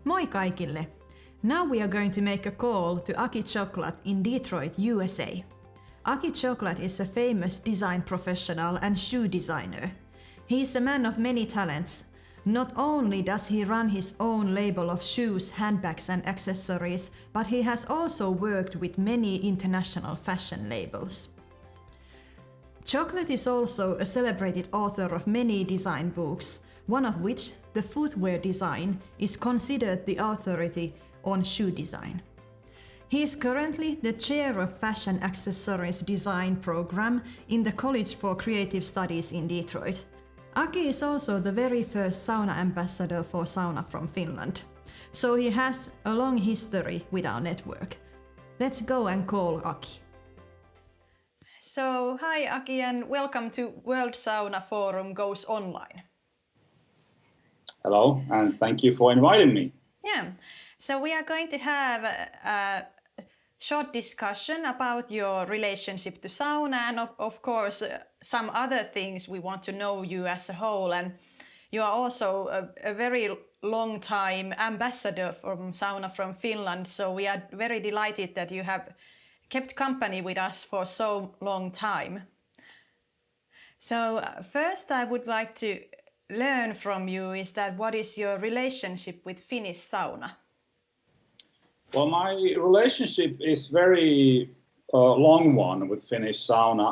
Moi kaikille! Now we are going to make a call to Aki Choklat in Detroit, USA. Aki Choklat is a famous design professional and shoe designer. He is a man of many talents. Not only does he run his own label of shoes, handbags and accessories, but he has also worked with many international fashion labels. Choklat is also a celebrated author of many design books, one of which, The Footwear Design, is considered the authority on shoe design. He is currently the chair of Fashion Accessories Design Program in the College for Creative Studies in Detroit. Aki is also the very first Sauna Ambassador for Sauna from Finland, so he has a long history with our network. Let's go and call Aki. So, hi Aki and welcome to World Sauna Forum Goes Online. Hello, and thank you for inviting me. Yeah, so we are going to have a short discussion about your relationship to sauna and of course some other things. We want to know you as a whole, and you are also a very long time ambassador from Sauna from Finland, so we are very delighted that you have kept company with us for so long time. So first I would like to learn from you is that what is your relationship with Finnish sauna? Well, my relationship is very long one with Finnish sauna.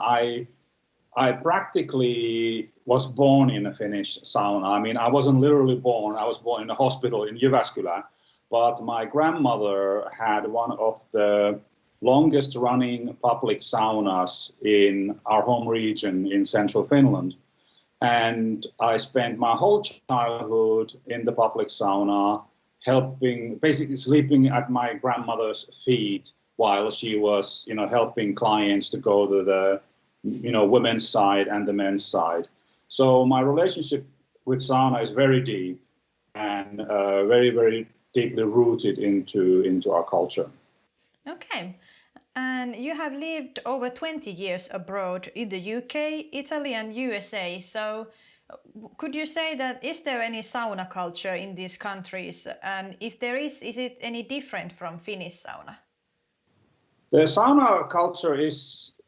I practically was born in a Finnish sauna. I mean, I wasn't literally born. I was born in a hospital in Jyväskylä, but my grandmother had one of the longest running public saunas in our home region in central Finland. And I spent my whole childhood in the public sauna, basically sleeping at my grandmother's feet while she was, helping clients to go to the, women's side and the men's side. So my relationship with sauna is very deep and very, very deeply rooted into our culture. Okay. And you have lived over 20 years abroad in the UK, Italy and USA. So could you say that is there any sauna culture in these countries? And if there is it any different from Finnish sauna? The sauna culture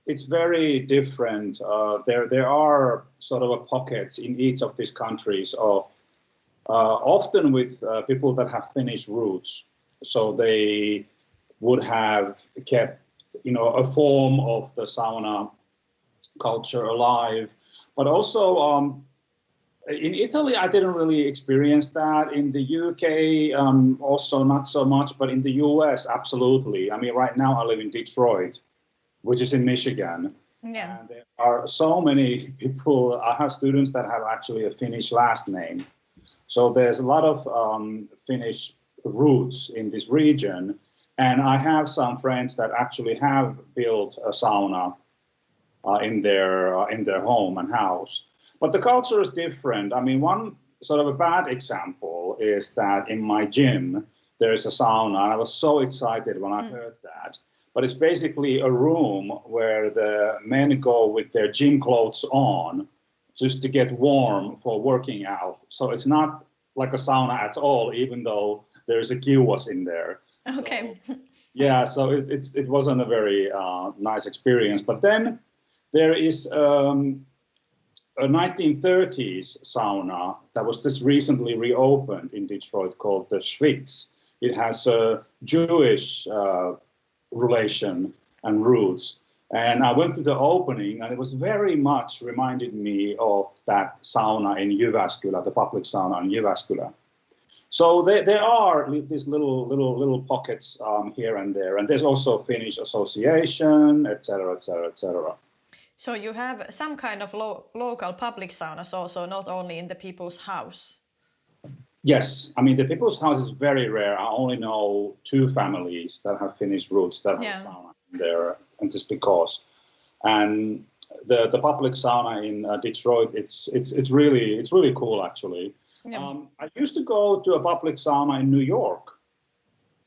it's very different. There are sort of pockets in each of these countries of often with people that have Finnish roots. So they would have kept a form of the sauna culture alive. But also in Italy, I didn't really experience that. In the UK, also not so much, but in the US, absolutely. I mean, right now I live in Detroit, which is in Michigan. Yeah. And there are so many people, I have students that have actually a Finnish last name. So there's a lot of Finnish roots in this region. And I have some friends that actually have built a sauna in their home and house. But the culture is different. I mean, one sort of a bad example is that in my gym, there is a sauna. And I was so excited when I heard that. But it's basically a room where the men go with their gym clothes on just to get warm for working out. So it's not like a sauna at all, even though there's a kiosk in there. Okay. So, yeah, so it wasn't a very nice experience. But then there is a 1930s sauna that was just recently reopened in Detroit called the Schwitz. It has a Jewish relation and roots. And I went to the opening and it was very much reminded me of that sauna in Jyväskylä, the public sauna in Jyväskylä. So there are these little pockets here and there, and there's also Finnish association, etc., etc., etc. So you have some kind of local public saunas also, not only in the people's house. Yes, I mean the people's house is very rare. I only know 2 families that have Finnish roots that have a sauna in there, and just because. And the public sauna in Detroit, it's really cool actually. Yeah. I used to go to a public sauna in New York,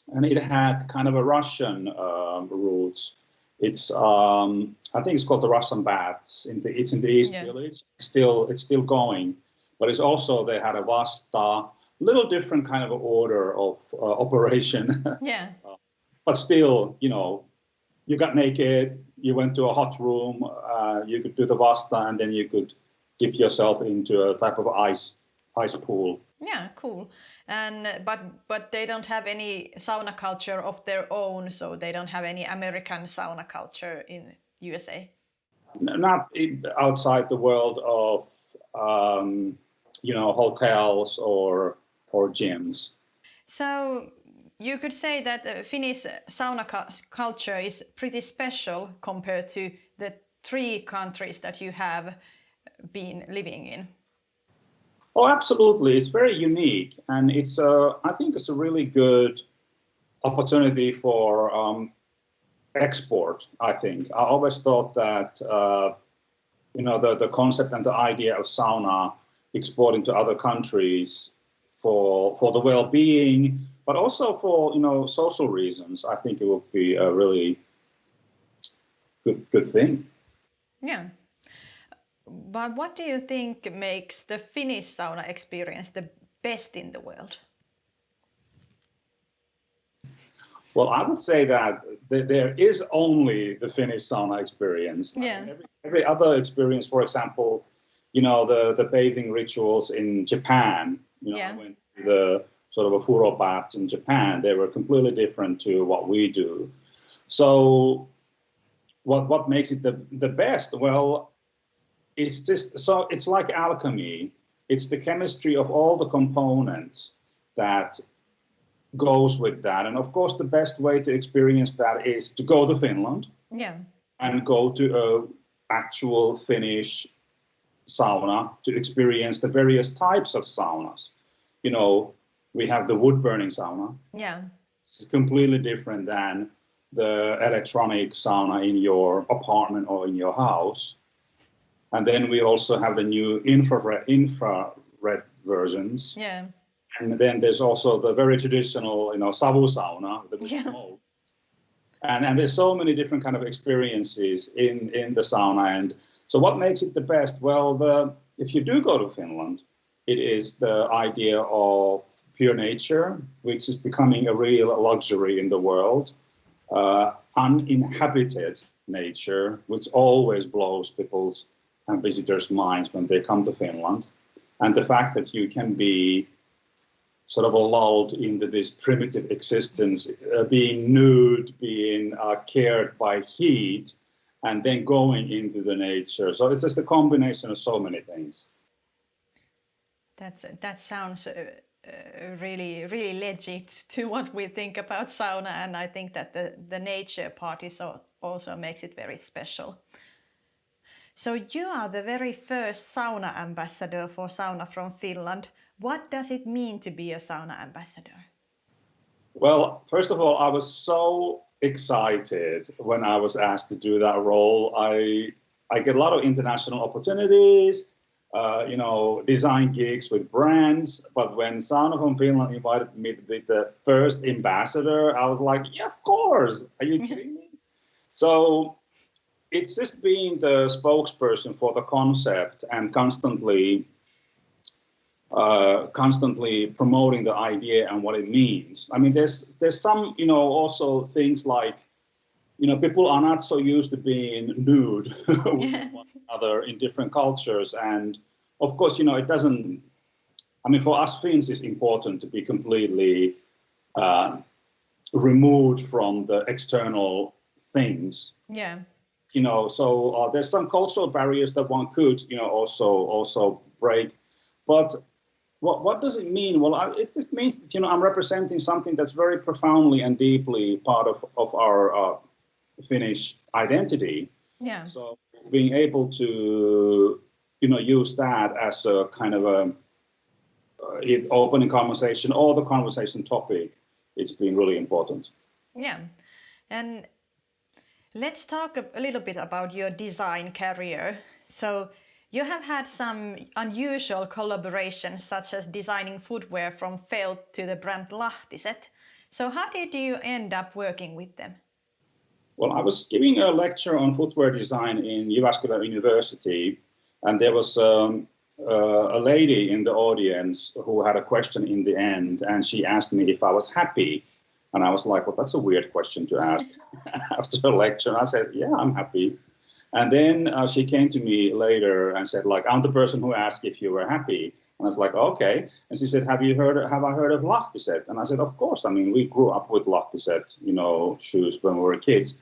and it had kind of a Russian roots. It's I think it's called the Russian Baths. It's in the East Village. It's still going, but it's also they had a Vasta, little different kind of order of operation. Yeah. But still, you got naked, you went to a hot room, you could do the vasta, and then you could dip yourself into a type of ice pool. Yeah, cool. And but they don't have any sauna culture of their own, so they don't have any American sauna culture in USA. Not outside the world of hotels or gyms. So you could say that the Finnish sauna culture is pretty special compared to the 3 countries that you have been living in. Oh, absolutely. It's very unique, and I think it's a really good opportunity for export. I think I always thought that the concept and the idea of sauna exporting to other countries for the well-being, but also for social reasons. I think it would be a really good thing. Yeah. But what do you think makes the Finnish sauna experience the best in the world? Well, I would say that there is only the Finnish sauna experience. Yeah. I mean, every other experience, for example, the bathing rituals in Japan. Yeah. I went to the sort of a furo baths in Japan. They were completely different to what we do. So, what makes it the best? Well, it's like alchemy. It's the chemistry of all the components that goes with that. And of course, the best way to experience that is to go to Finland. Yeah. And go to a actual Finnish sauna to experience the various types of saunas. We have the wood-burning sauna. Yeah. It's completely different than the electronic sauna in your apartment or in your house. And then we also have the new infrared versions. Yeah. And then there's also the very traditional, savu sauna with smoke. And there's so many different kind of experiences in the sauna. And so what makes it the best? Well, if you do go to Finland, it is the idea of pure nature, which is becoming a real luxury in the world. Uninhabited nature, which always blows people's and visitors' minds when they come to Finland. And the fact that you can be sort of lulled into this primitive existence, being nude, being cared by heat, and then going into the nature. So it's just a combination of so many things. That sounds really, really legit to what we think about sauna, and I think that the nature part also makes it very special. So you are the very first sauna ambassador for Sauna from Finland. What does it mean to be a sauna ambassador? Well, first of all, I was so excited when I was asked to do that role. I get a lot of international opportunities, design gigs with brands. But when Sauna from Finland invited me to be the first ambassador, I was like, yeah, of course. Are you kidding me? So it's just being the spokesperson for the concept and constantly promoting the idea and what it means. I mean, there's some, also things like, people are not so used to being nude with one another in different cultures. And of course, it doesn't, for us Finns, it's important to be completely removed from the external things. Yeah. So there's some cultural barriers that one could, also break. But what does it mean? Well, it just means that, I'm representing something that's very profoundly and deeply part of our Finnish identity. Yeah. So being able to, use that as a kind of opening conversation or the conversation topic, it's been really important. Yeah. And let's talk a little bit about your design career. So you have had some unusual collaborations, such as designing footwear from felt to the brand Lahtiset. So how did you end up working with them? Well, I was giving a lecture on footwear design in Jyväskylä University, and there was a lady in the audience who had a question in the end, and she asked me if I was happy. And I was like, well, that's a weird question to ask after a lecture. And I said, yeah, I'm happy. And then she came to me later and said, like, I'm the person who asked if you were happy. And I was like, okay. And she said, have I heard of Lahtiset? And I said, of course. I mean, we grew up with Lahtiset, shoes when we were kids.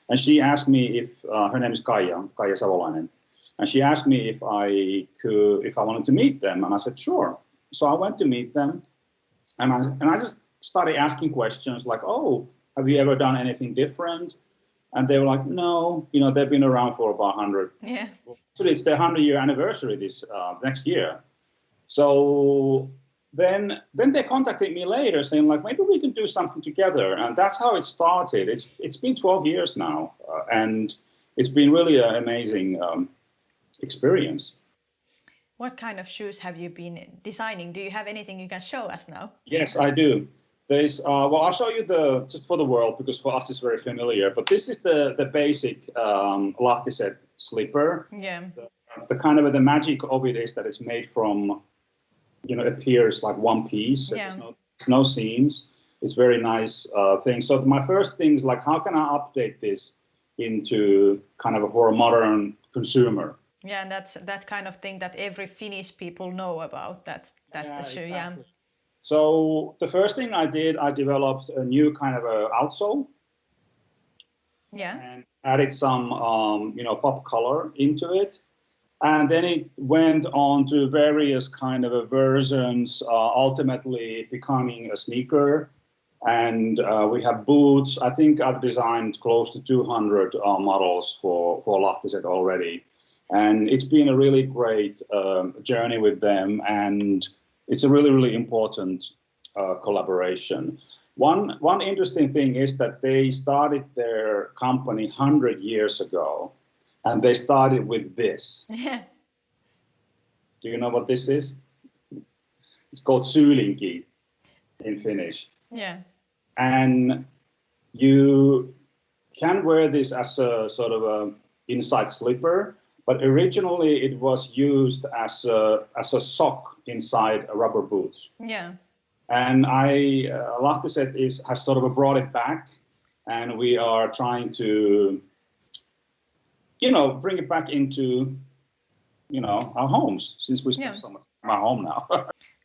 And she asked me if, her name is Kaija Savolainen. And she asked me if I wanted to meet them. And I said, sure. So I went to meet them. And I just started asking questions like, oh, have you ever done anything different? And they were like, no, they've been around for about 100. Yeah. Actually, it's their 100-year anniversary this next year. So then they contacted me later saying like, maybe we can do something together. And that's how it started. It's been 12 years now. And it's been really an amazing experience. What kind of shoes have you been designing? Do you have anything you can show us now? Yes, I do. There's I'll show you just for the world, because for us it's very familiar. But this is the basic Lahtiset slipper. Yeah. The kind of the magic of it is that it's made from, it appears like one piece. Yeah. There's no seams. It's very nice thing. So my first thing is like, how can I update this into kind of for a modern consumer? Yeah, and that's that kind of thing that every Finnish people know about. That the shoe. Exactly. Yeah. So the first thing I did, I developed a new kind of a outsole. Yeah. And added some, pop color into it. And then it went on to various kind of versions, ultimately becoming a sneaker. And we have boots. I think I've designed close to 200 models for Lahtiset already. And it's been a really great journey with them. And it's a really, really important collaboration. One interesting thing is that they started their company 100 years ago, and they started with this. Yeah. Do you know what this is? It's called sylinki in Finnish. Yeah. And you can wear this as a sort of a inside slipper, but originally it was used as a sock inside rubber boots. Yeah. And Lahtiset has sort of brought it back, and we are trying to, bring it back into, our homes, since we spend so much time at home now.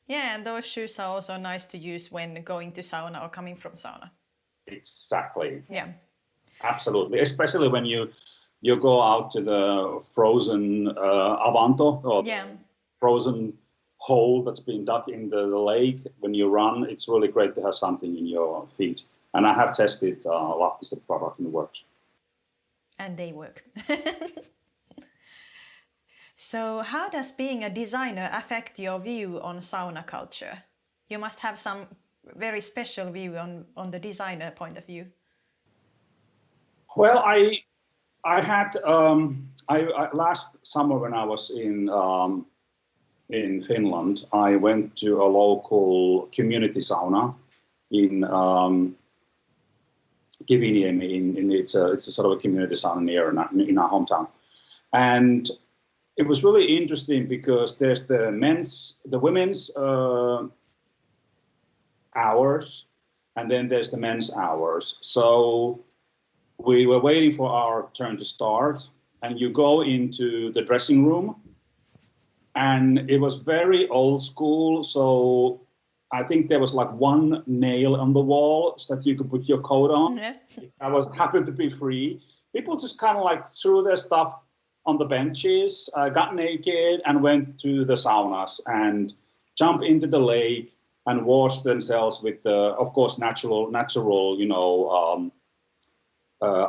Yeah, and those shoes are also nice to use when going to sauna or coming from sauna. Exactly. Yeah. Absolutely, especially when you go out to the frozen avanto, or frozen hole that's been dug in the lake. When you run, it's really great to have something in your feet. And I have tested Lahtiset product and it works. And they work. So how does being a designer affect your view on sauna culture? You must have some very special view on the designer point of view. Well, I had last summer when I was in Finland, I went to a local community sauna in Kiviniemi. It's a sort of a community sauna near in our hometown, and it was really interesting because there's the women's hours, and then there's the men's hours. So we were waiting for our turn to start, and you go into the dressing room, and it was very old school. So I think there was like one nail on the wall so that you could put your coat on. Yeah. I was happy to be free. People just kind of like threw their stuff on the benches, got naked, and went to the saunas and jumped into the lake and washed themselves with the, of course, natural,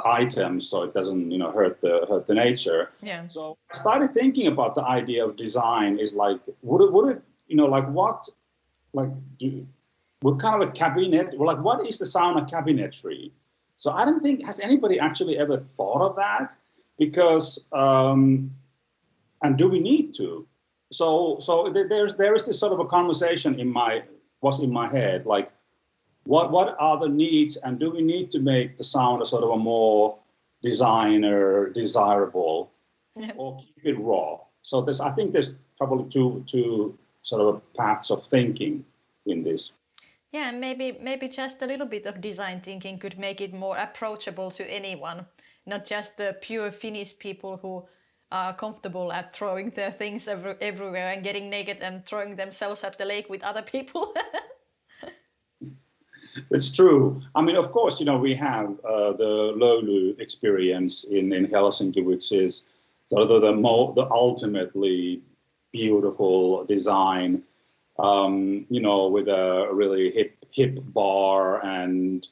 items, so it doesn't, hurt the nature. Yeah. So I started thinking about the idea of design is like, would it, what kind of a cabinet, or like, what is the sauna cabinetry? So I don't think, has anybody actually ever thought of that? Because, and do we need to? So there is this sort of a conversation in my head, like, what are the needs, and do we need to make the sauna sort of a more desirable, or keep it raw? So I think there's probably two sort of paths of thinking in this. Yeah, and maybe just a little bit of design thinking could make it more approachable to anyone, not just the pure Finnish people who are comfortable at throwing their things everywhere and getting naked and throwing themselves at the lake with other people. It's true. I mean, of course, we have the Löyly experience in Helsinki, which is sort of the ultimately beautiful design, with a really hip bar, and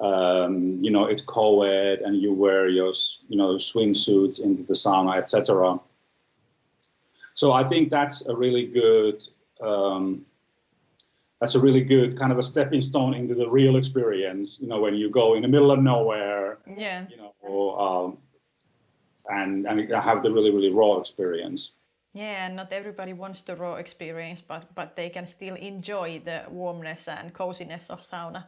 it's co-ed, and you wear your swimsuits into the sauna, etc. So I think that's a really good. That's a really good kind of a stepping stone into the real experience, when you go in the middle of nowhere, Yeah. And have the really, really raw experience. Yeah, and not everybody wants the raw experience, but they can still enjoy the warmness and coziness of sauna.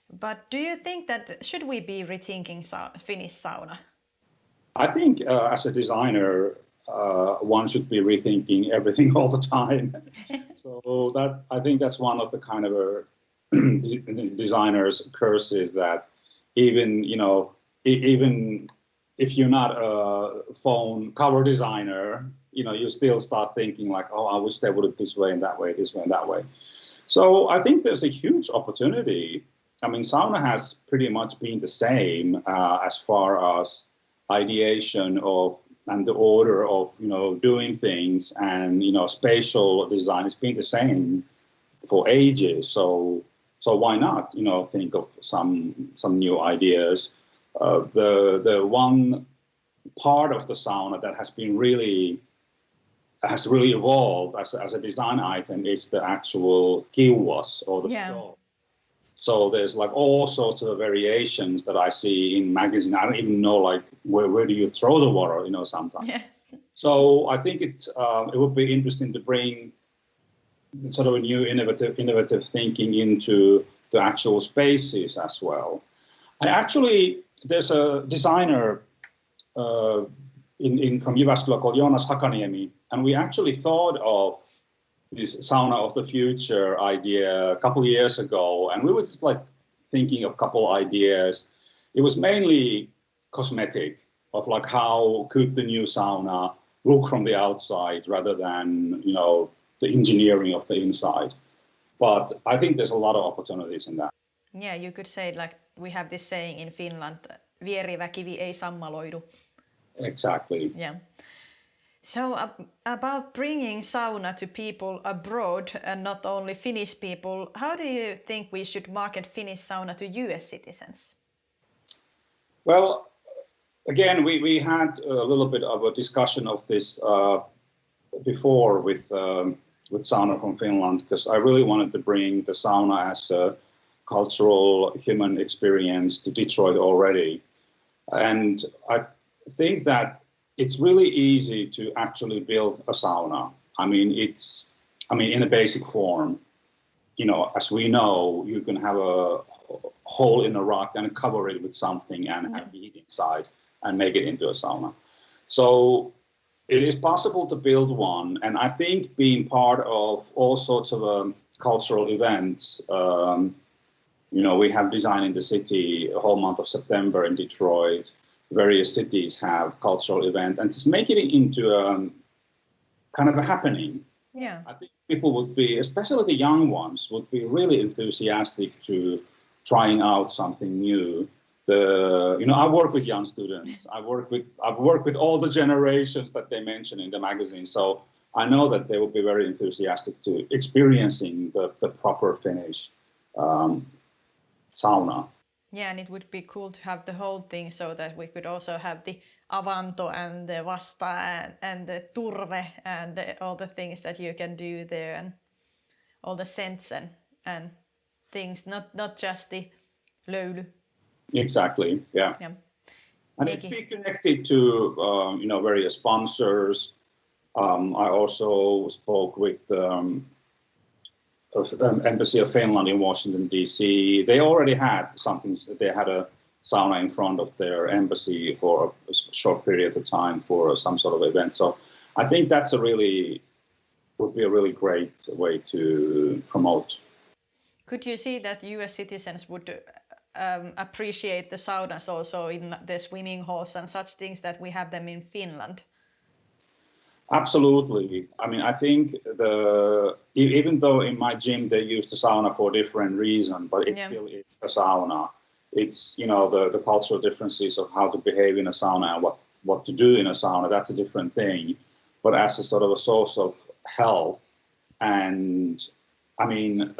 But do you think that should we be rethinking Finnish sauna? I think as a designer, one should be rethinking everything all the time. So I think that's one of the kind of designer's curses, that even if you're not a phone cover designer, you still start thinking like, oh, I wish they would have this way and that way, this way and that way. So I think there's a huge opportunity. I mean, sauna has pretty much been the same as far as ideation of and the order of doing things, and spatial design has been the same for ages. So why not think of some new ideas? The one part of the sauna that has really evolved as a design item is the actual kiuas, or the stove. So there's like all sorts of variations that I see in magazines. I don't even know like where do you throw the water, sometimes. Yeah. So I think it would be interesting to bring sort of a new innovative thinking into the actual spaces as well. There's a designer from Jyväskylä called Joonas Hakaniemi, and we actually thought of this sauna of the future idea a couple of years ago, and we were just like thinking of a couple ideas. It was mainly cosmetic, of like how could the new sauna look from the outside rather than the engineering of the inside. But I think there's a lot of opportunities in that. Yeah, you could say like we have this saying in Finland, vierivä kivi ei sammaloidu. Exactly. Yeah. So about bringing sauna to people abroad and not only Finnish people, how do you think we should market Finnish sauna to US citizens? Well, again, we had a little bit of a discussion of this before with Sauna from Finland, because I really wanted to bring the sauna as a cultural human experience to Detroit already. And I think that it's really easy to actually build a sauna. I mean, in a basic form, as we know, you can have a hole in a rock and cover it with something and have heat inside and make it into a sauna. So it is possible to build one. And I think being part of all sorts of cultural events, we have Design in the City, a whole month of September in Detroit. Various cities have cultural event, and just make it into kind of a happening. Yeah, I think people would be, especially the young ones, would be really enthusiastic to trying out something new. I work with young students. I've worked with all the generations that they mention in the magazine, so I know that they would be very enthusiastic to experiencing the proper Finnish sauna. Yeah, and it would be cool to have the whole thing so that we could also have the avanto and the vasta and the turve and all the things that you can do there, and all the scents and things, not just the löyly. Exactly, yeah. And it'd be connected to various sponsors. I also spoke with Embassy of Finland in Washington, D.C. They already had something. They had a sauna in front of their embassy for a short period of time for some sort of event. So I think that's would be a really great way to promote. Could you see that US citizens would appreciate the saunas also in the swimming halls and such things that we have them in Finland? Absolutely. I mean, I think even though in my gym they use the sauna for a different reason, but it still is a sauna. It's, you know, the cultural differences of how to behave in a sauna and what to do in a sauna, that's a different thing. But as a sort of a source of health, and I mean,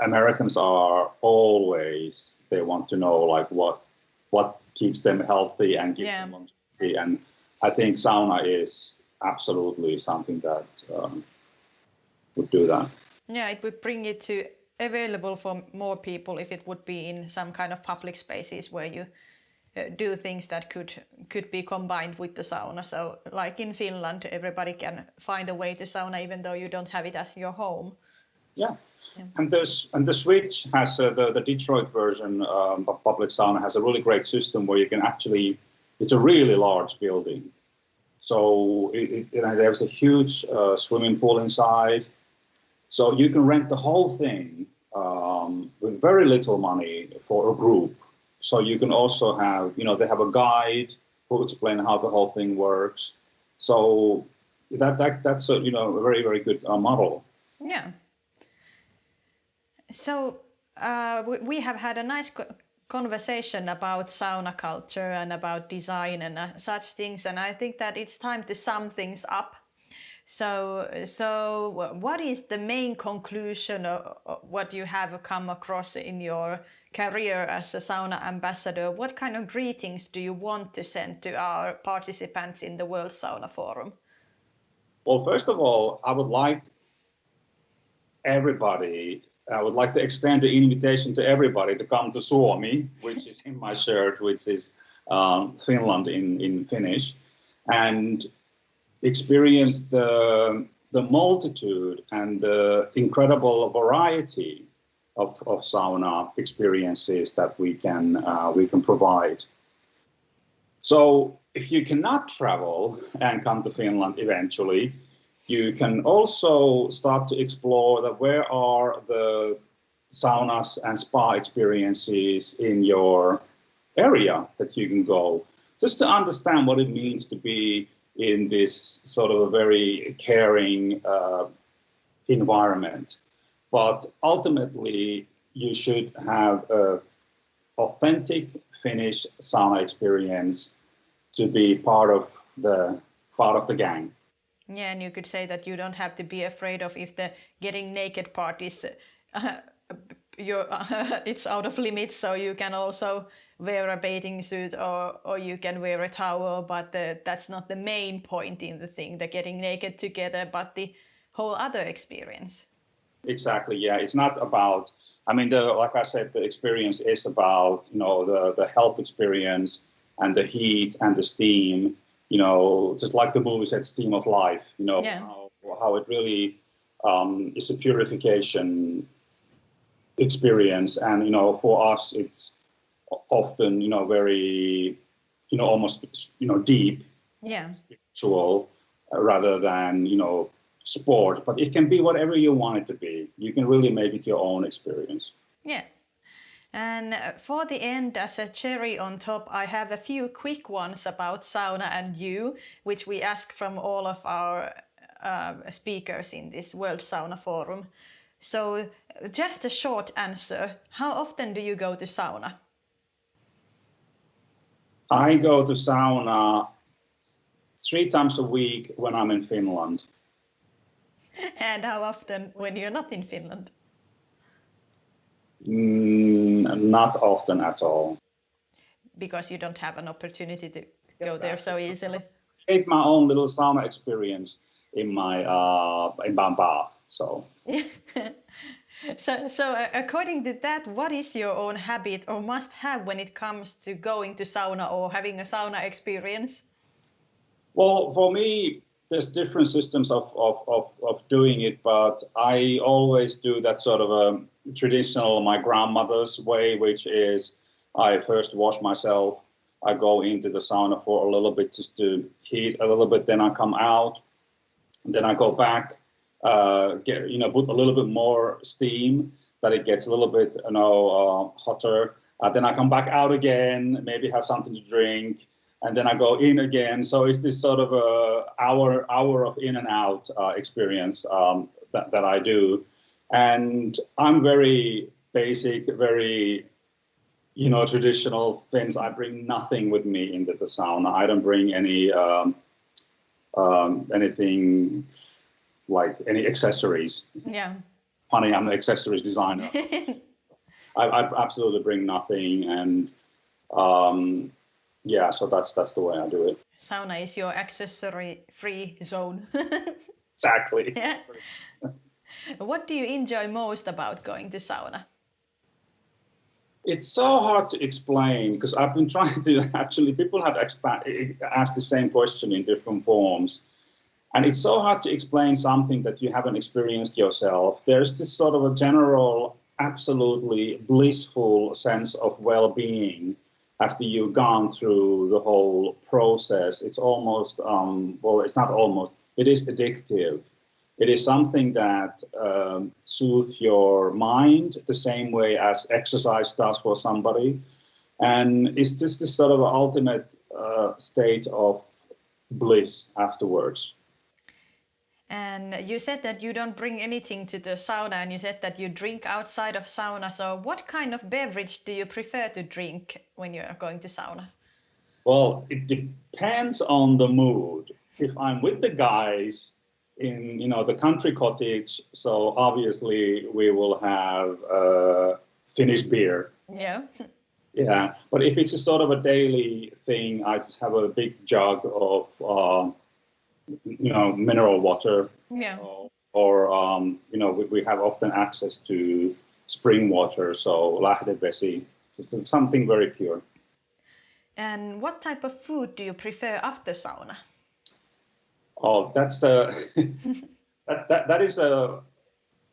Americans are always, they want to know like what keeps them healthy and gives them longevity. And I think sauna is absolutely something that would do that. Yeah, it would bring it to available for more people if it would be in some kind of public spaces where you do things that could be combined with the sauna. So like in Finland, everybody can find a way to sauna even though you don't have it at your home. Yeah. And the Switch has the Detroit version of public sauna has a really great system where you can actually, it's a really large building. So there's a huge swimming pool inside. So you can rent the whole thing with very little money for a group. So you can also have, you know, they have a guide who explain how the whole thing works. So that's a, you know, a very, very good model. Yeah. So we have had a nice conversation about sauna culture and about design and such things, and I think that it's time to sum things up. So what is the main conclusion of what you have come across in your career as a sauna ambassador? What kind of greetings do you want to send to our participants in the World Sauna Forum? Well, first of all, I would like to extend the invitation to everybody to come to Suomi, which is in my shirt, which is Finland in Finnish, and experience the multitude and the incredible variety of sauna experiences that we can provide. So if you cannot travel and come to Finland eventually, you can also start to explore where are the saunas and spa experiences in your area that you can go, just to understand what it means to be in this sort of a very caring environment. But ultimately, you should have an authentic Finnish sauna experience to be part of the gang. Yeah, and you could say that you don't have to be afraid of if the getting naked part is it's out of limits, so you can also wear a bathing suit or you can wear a towel, but that's not the main point in the thing, the getting naked together, but the whole other experience. Exactly, yeah. It's not about, I mean, like I said, the experience is about, you know, the health experience and the heat and the steam, you know, just like the movie said, steam of life, you know, how it really is a purification experience. And, you know, for us, it's often, you know, very, you know, almost, you know, deep, spiritual, rather than, you know, sport. But it can be whatever you want it to be. You can really make it your own experience. Yeah. And for the end, as a cherry on top, I have a few quick ones about sauna and you, which we ask from all of our speakers in this World Sauna Forum. So just a short answer. How often do you go to sauna? I go to sauna 3 times a week when I'm in Finland. And how often when you're not in Finland? Not often at all. Because you don't have an opportunity to go there so easily. I made my own little sauna experience in my bath. So. So according to that, what is your own habit or must have when it comes to going to sauna or having a sauna experience? Well, for me, there's different systems of doing it, but I always do that sort of a traditional, my grandmother's way, which is I first wash myself. I go into the sauna for a little bit just to heat a little bit. Then I come out. Then I go back, put a little bit more steam that it gets a little bit, hotter. Then I come back out again, maybe have something to drink, and then I go in again. So it's this sort of hour of in and out experience that I do. And I'm very basic, very, traditional things. I bring nothing with me into the sauna. I don't bring anything like any accessories. Yeah. Funny, I'm an accessories designer. I absolutely bring nothing, and so that's the way I do it. Sauna is your accessory-free zone. Exactly. Yeah. What do you enjoy most about going to sauna? It's so hard to explain because I've been trying to actually, people have asked the same question in different forms. And it's so hard to explain something that you haven't experienced yourself. There's this sort of a general, absolutely blissful sense of well-being after you've gone through the whole process. It's almost, it's not almost, it is addictive. It is something that soothes your mind the same way as exercise does for somebody. And it's just this sort of ultimate state of bliss afterwards. And you said that you don't bring anything to the sauna, and you said that you drink outside of sauna. So what kind of beverage do you prefer to drink when you're going to sauna? Well, it depends on the mood. If I'm with the guys in, the country cottage, so obviously we will have Finnish beer. Yeah. Yeah, but if it's a sort of a daily thing, I just have a big jug of, mineral water. Yeah. Or we have often access to spring water, so Lahtiset, just something very pure. And what type of food do you prefer after sauna? Oh, that's that is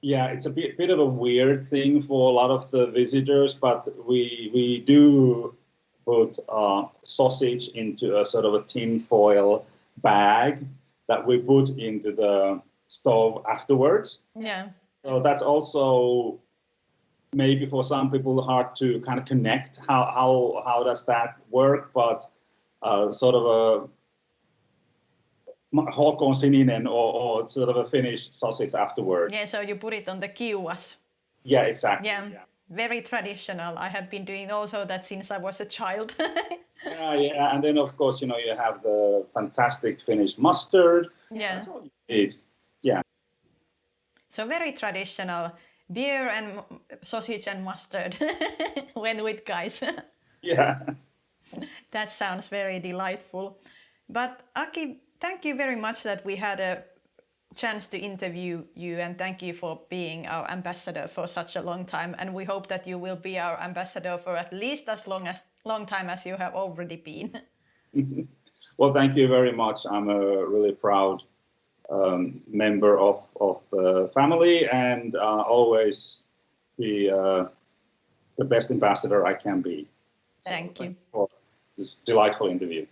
it's a bit of a weird thing for a lot of the visitors, but we do put sausage into a sort of a tin foil bag that we put into the stove afterwards. Yeah. So that's also maybe for some people hard to kind of connect how does that work, but sort of a Håkon sininen or sort of a Finnish sausage afterward. Yeah, so you put it on the kiuas. Yeah, exactly. Yeah. Very traditional. I have been doing also that since I was a child. Yeah, and then of course, you have the fantastic Finnish mustard. Yeah. That's all you need. Yeah. So very traditional, beer and sausage and mustard when with guys. Yeah. That sounds very delightful. But Aki, thank you very much that we had a chance to interview you, and thank you for being our ambassador for such a long time. And we hope that you will be our ambassador for at least as long time as you have already been. Well, thank you very much. I'm a really proud member of the family, and always be the best ambassador I can be. Thank you for this delightful interview.